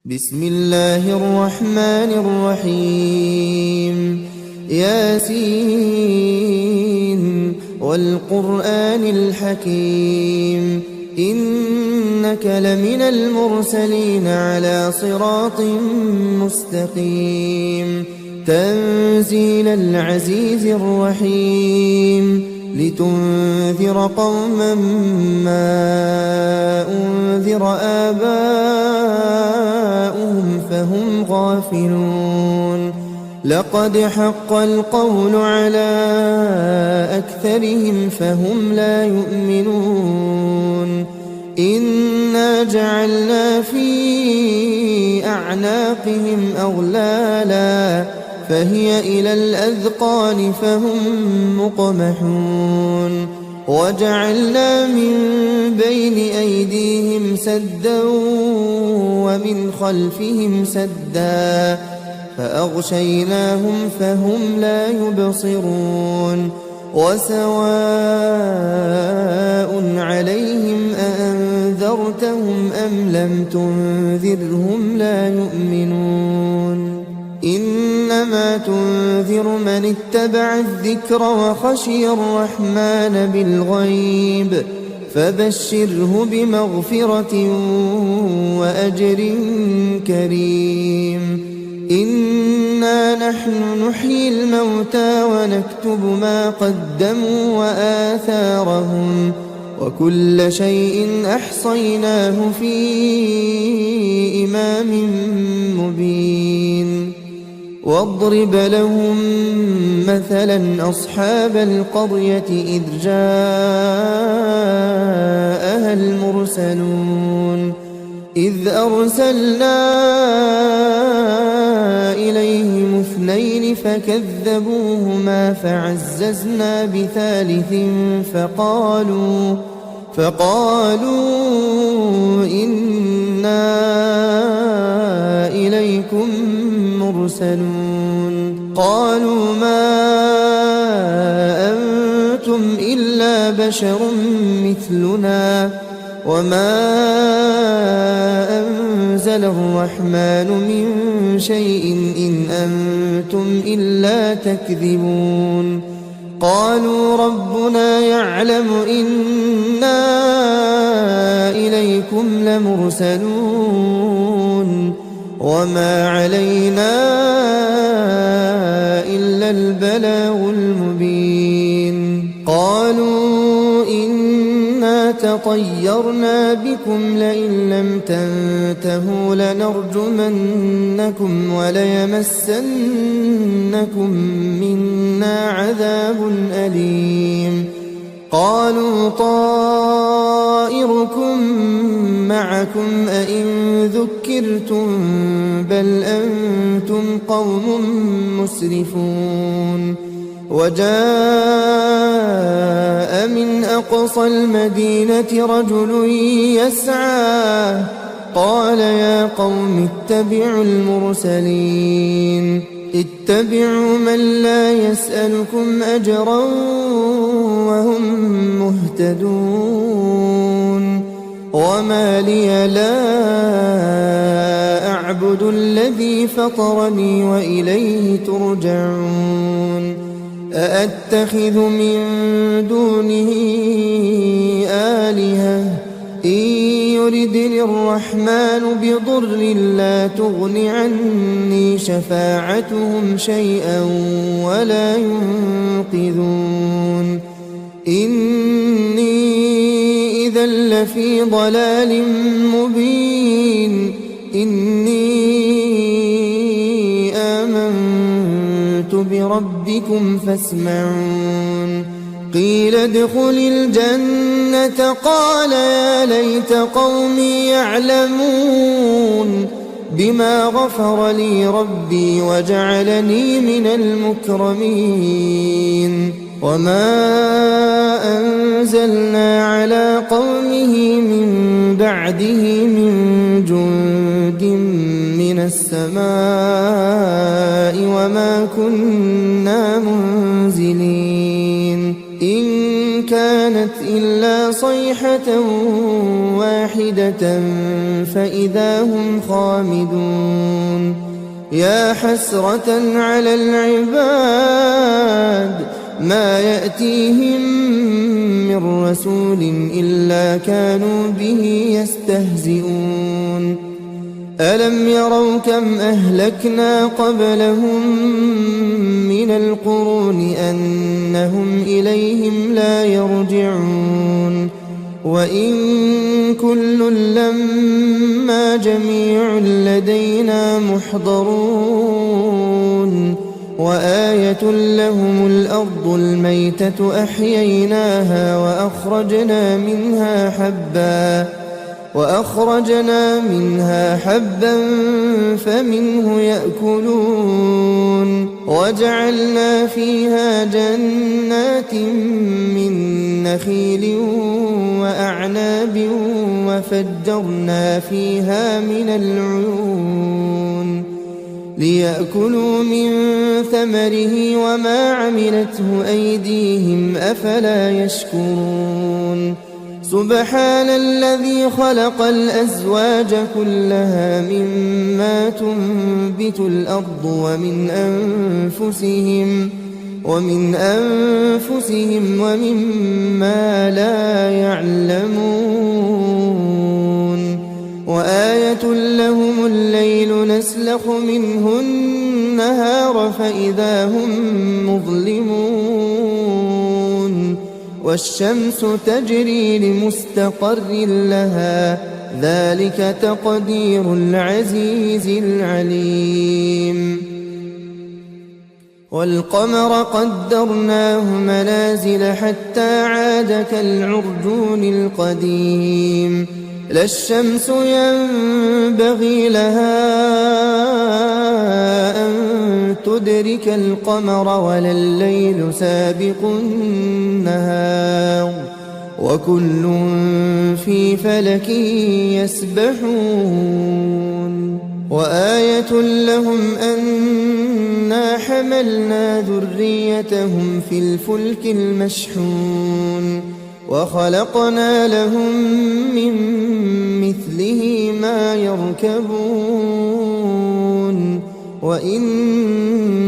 بسم الله الرحمن الرحيم ياسين والقرآن الحكيم إنك لمن المرسلين على صراط مستقيم تنزيل العزيز الرحيم لتنذر قوما ما أنذر آباؤهم فهم غافلون لقد حق القول على أكثرهم فهم لا يؤمنون إنا جعلنا في أعناقهم أغلالا فهي إلى الأذقان فهم مقمحون وجعلنا من بين أيديهم سدا ومن خلفهم سدا فأغشيناهم فهم لا يبصرون وسواء عليهم أأنذرتهم أم لم تنذرهم لا يؤمنون إنما تنذر من اتبع الذكر وخشي الرحمن بالغيب فبشره بمغفرة وأجر كريم إنا نحن نحيي الموتى ونكتب ما قدموا وآثارهم وكل شيء أحصيناه في إمام مبين واضرب لهم مثلا أصحاب القرية إذ جاءها المرسلون إذ أرسلنا إليهم اثنين فكذبوهما فعززنا بثالث فقالوا إنا إليكم مرسلون قالوا ما أنتم إلا بشر مثلنا وما أنزل الرحمن من شيء إن أنتم إلا تكذبون قالوا ربنا يعلم إنا إليكم لمرسلون وما علينا إلا البلاغ المبين قالوا إنا تطيرنا بكم لئن لم تنتهوا لنرجمنكم وليمسنكم منا عذاب أليم قالوا طائركم معكم أئن ذكرتم بل أنتم قوم مسرفون وجاء من أقصى المدينة رجل يسعى قال يا قوم اتبعوا المرسلين اتبعوا من لا يسألكم أجرا وهم مهتدون وما لي لا أعبد الذي فطرني وإليه ترجعون أأتخذ من دونه آلهة إن يردني الرحمن بضر لا تغن عني شفاعتهم شيئا ولا ينقذون إني إذا لفي ضلال مبين إني آمنت بربكم فاسمعون قيل ادخل الجنة قال يا ليت قومي يعلمون بما غفر لي ربي وجعلني من المكرمين وما أنزلنا على قومه من بعده من جند من السماء وما كنا منزلين إن كانت إلا صيحة واحدة فإذا هم خامدون يا حسرة على العباد ما يأتيهم من رسول إلا كانوا به يستهزئون ألم يروا كم أهلكنا قبلهم من القرون أنهم إليهم لا يرجعون وإن كل لما جميع لدينا محضرون وآية لهم الأرض الميتة أحييناها وأخرجنا منها حبا فمنه يأكلون وجعلنا فيها جنات من نخيل وأعناب وفجرنا فيها من العيون ليأكلوا من ثمره وما عملته أيديهم أفلا يشكرون سبحان الذي خلق الأزواج كلها مما تنبت الأرض ومن أنفسهم ومما لا يعلمون وآية لهم الليل نسلخ منه النهار فإذا هم مظلمون والشمس تجري لمستقر لها ذلك تقدير العزيز العليم والقمر قدرناه منازل حتى عاد كالعرجون القديم لا الشمس ينبغي لها أن تدرك القمر ولا الليل سابق النهار وكل في فلك يسبحون وآية لهم أنا حملنا ذريتهم في الفلك المشحون وخلقنا لهم من مثله ما يركبون وإن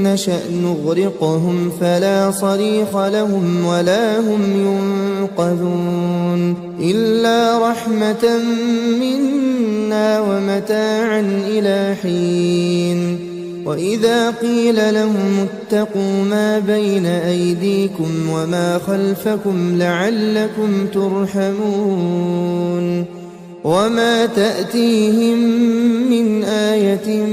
نشأ نغرقهم فلا صريخ لهم ولا هم ينقذون إلا رحمة منا ومتاعا إلى حين وإذا قيل لهم اتقوا ما بين أيديكم وما خلفكم لعلكم ترحمون وما تأتيهم من آية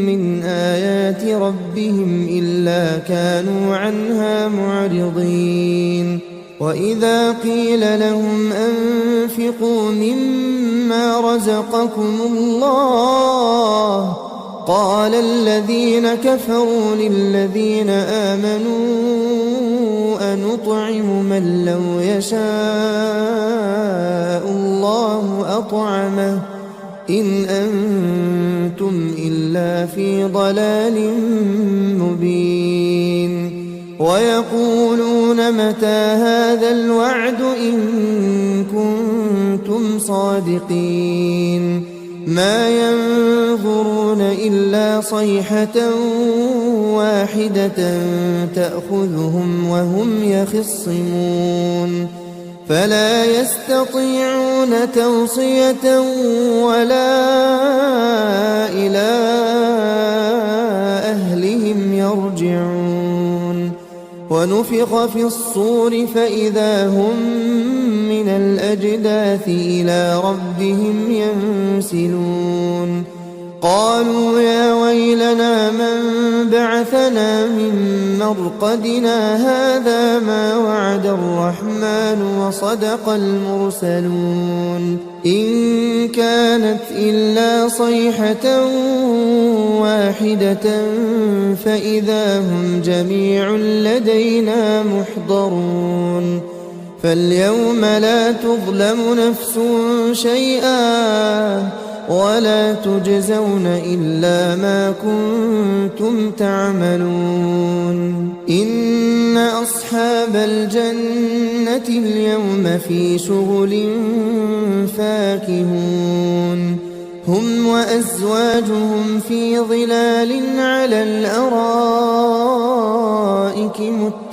من آيات ربهم إلا كانوا عنها معرضين وإذا قيل لهم أنفقوا مما رزقكم الله قال الذين كفروا للذين آمنوا أنطعم من لو يشاء الله أطعمه إن أنتم إلا في ضلال مبين ويقولون متى هذا الوعد إن كنتم صادقين ما ينظرون إلا صيحة واحدة تأخذهم وهم يخصمون فلا يستطيعون توصية ولا إلى أهلهم يرجعون ونفخ في الصور فإذا هم من الأجداث إلى ربهم ينسلون قالوا يا ويلنا من بعثنا من مرقدنا هذا ما وعد الرحمن وصدق المرسلون إن كانت إلا صيحة واحدة فإذا هم جميع لدينا محضرون فاليوم لا تظلم نفس شيئا ولا تجزون إلا ما كنتم تعملون إن أصحاب الجنة اليوم في شغل فاكهون هم وأزواجهم في ظلال على الأرائك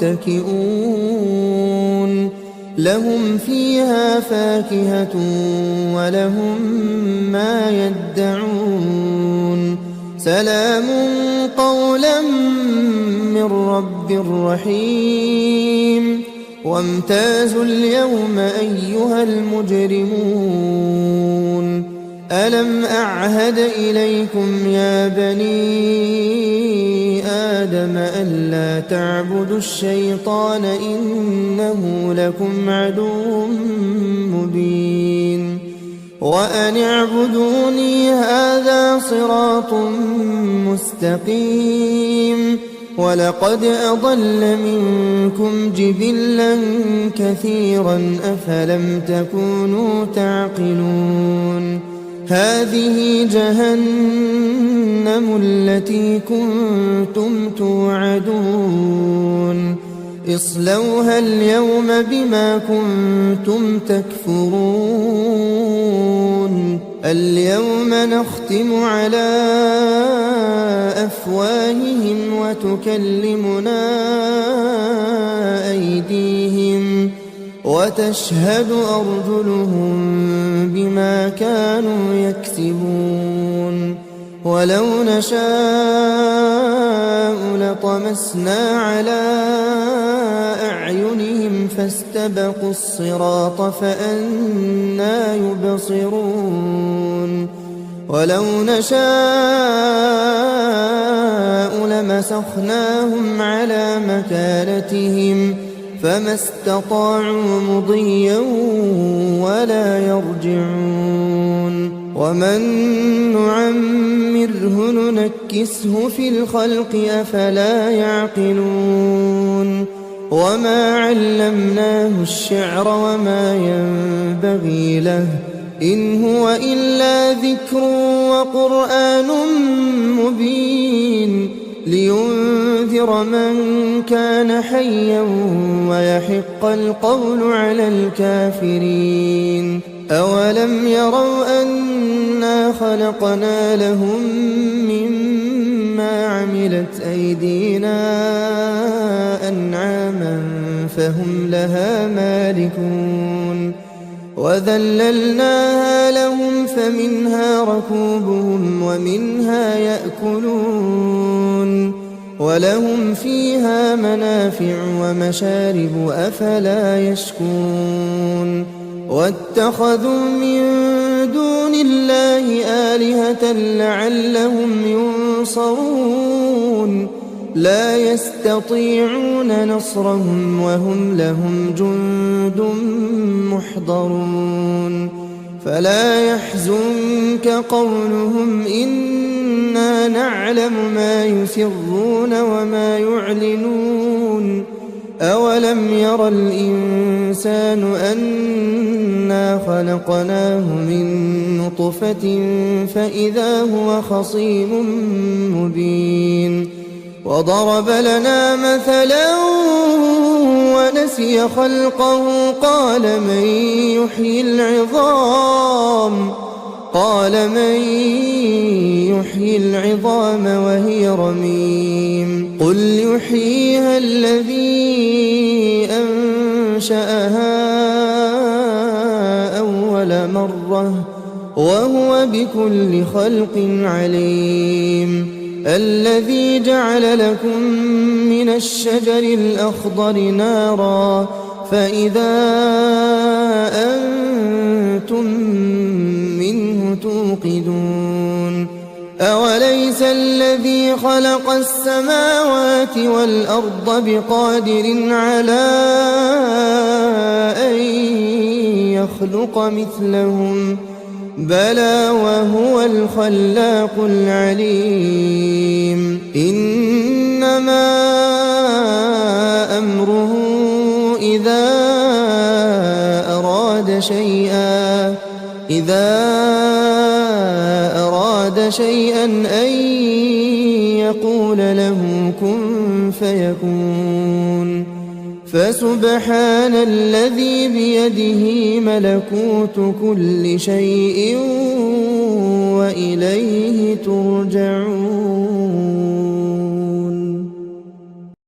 متكئون لهم فيها فاكهة ولهم ما يدعون سلام قولا من رب رحيم وامتازوا اليوم أيها المجرمون ألم أعهد إليكم يا بني آدم ألا تعبدوا الشيطان إنه لكم عدو مبين وأن اعبدوني هذا صراط مستقيم ولقد أضل منكم جبلا كثيرا أفلم تكونوا تعقلون هذه جهنم التي كنتم توعدون اصلوها اليوم بما كنتم تكفرون اليوم نختم على أفواههم وتكلمنا أيديهم وتشهد أرجلهم بما كانوا يكسبون ولو نشاء لطمسنا على أعينهم فاستبقوا الصراط فأنى يبصرون ولو نشاء لمسخناهم على مكانتهم فما استطاعوا مضيا ولا يرجعون ومن نعمره ننكسه في الخلق أفلا يعقلون وما علمناه الشعر وما ينبغي له إن هو إلا ذكر وقرآن مبين لينذر من كان حيا ويحق القول على الكافرين أولم يروا أنا خلقنا لهم مما عملت أيدينا أنعاما فهم لها مالكون وذللناها لهم فمنها ركوبهم ومنها يأكلون ولهم فيها منافع ومشارب أفلا يشكون واتخذوا من دون الله آلهة لعلهم ينصرون لا يستطيعون نصرهم وهم لهم جند محضرون فلا يحزنك قولهم إنا نعلم ما يسرون وما يعلنون أولم ير الإنسان أنا خلقناه من نطفة فإذا هو خصيم مبين وضرب لنا مثلا ونسي خلقه قال من يحيي العظام وهي رميم قل يحييها الذي أنشأها أول مرة وهو بكل خلق عليم الذي جعل لكم من الشجر الأخضر نارا فإذا أنتم منه توقدون أوليس الذي خلق السماوات والأرض بقادر على أن يخلق مثلهم بلى وهو الخلاق العليم إنما أمره إذا أراد أراد شيئا أن يقول له كن فيكون فسبحان الذي بيده ملكوت كل شيء وإليه ترجعون